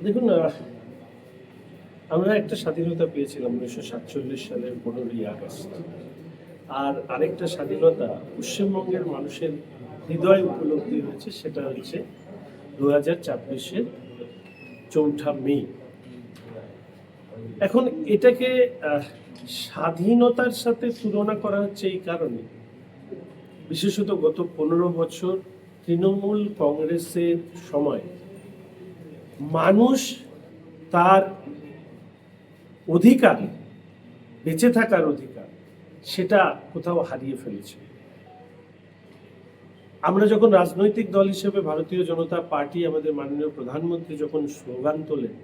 দেখুন, আমরা একটা স্বাধীনতা পেয়েছিলাম 1947 সালের 15ই আগস্ট। আর আরেকটা স্বাধীনতা পশ্চিমবঙ্গের মানুষের হৃদয় উপলব্ধি হয়েছে, সেটা হচ্ছে 2024-এর 4ঠা মে। এখন এটাকে স্বাধীনতার সাথে তুলনা করা হচ্ছে এই কারণে, বিশেষত গত 15 বছর তৃণমূল কংগ্রেসের সময় মানুষ তার অধিকার, বেঁচে থাকার অধিকার, সেটা কোথাও হারিয়ে ফেলেছে। আমরা যখন রাজনৈতিক দল হিসেবে ভারতীয় জনতা পার্টি, আমাদের মাননীয় প্রধানমন্ত্রী যখন স্লোগান তোলেন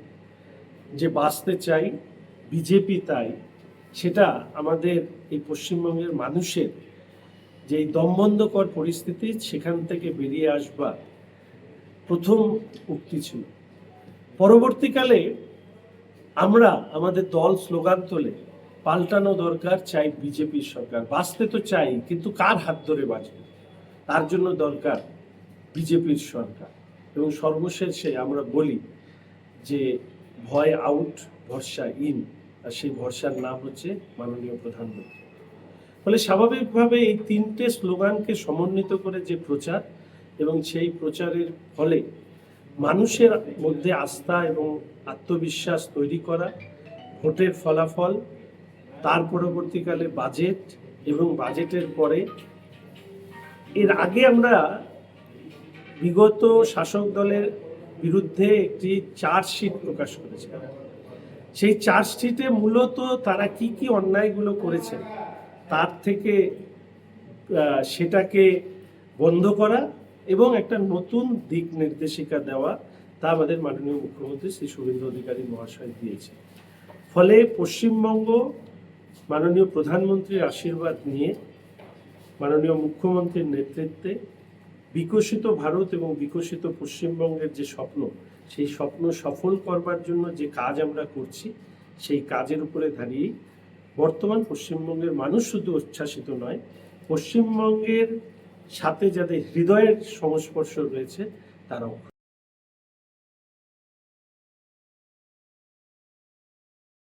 যে বাঁচতে চাই বিজেপি তাই, সেটা আমাদের এই পশ্চিমবঙ্গের মানুষের যে দমবন্ধকর পরিস্থিতি, সেখান থেকে বেরিয়ে আসবার প্রথম উক্তি ছিল। পরবর্তীকালে আমরা আমাদের দল স্লোগান তোলে পাল্টানো দরকার, চাই বিজেপির সরকার। বাঁচতে তো চাই, কিন্তু কার হাত ধরে বাঁচবে, তার জন্য দরকার বিজেপির সরকার। এবং সর্বশেষে আমরা বলি যে ভয় আউট, ভরসা ইন, আর সেই ভরসার নাম হচ্ছে মাননীয় প্রধানমন্ত্রী। ফলে স্বাভাবিকভাবে এই তিনটে স্লোগানকে সমন্বিত করে যে প্রচার, এবং সেই প্রচারের ফলে মানুষের মধ্যে আস্থা এবং আত্মবিশ্বাস তৈরি করা, ভোটের ফলাফল, তার পরবর্তীকালে বাজেট, এবং বাজেটের পরে এর আগে আমরা বিগত শাসক দলের বিরুদ্ধে একটি চার্জশিট প্রকাশ করেছিলাম। সেই চার্জশিটে মূলত তারা কি কি অন্যায়গুলো করেছে তার থেকে সেটাকে বন্ধ করা এবং একটা নতুন দিক নির্দেশিকা দেওয়া, তা আমাদের মাননীয় মুখ্যমন্ত্রী শ্রী শুভেন্দু অধিকারী মহাশয় দিয়েছে। ফলে পশ্চিমবঙ্গ মাননীয় প্রধানমন্ত্রীর আশীর্বাদ নিয়ে, মাননীয় মুখ্যমন্ত্রীর নেতৃত্বে বিকশিত ভারত এবং বিকশিত পশ্চিমবঙ্গের যে স্বপ্ন, সেই স্বপ্ন সফল করবার জন্য যে কাজ আমরা করছি, সেই কাজের উপরে দাঁড়িয়েই বর্তমান পশ্চিমবঙ্গের মানুষ শুধু উচ্ছ্বাসিত নয়, পশ্চিমবঙ্গের সাথে যাদের হৃদয়ের সংস্পর্শ রয়েছে তারাও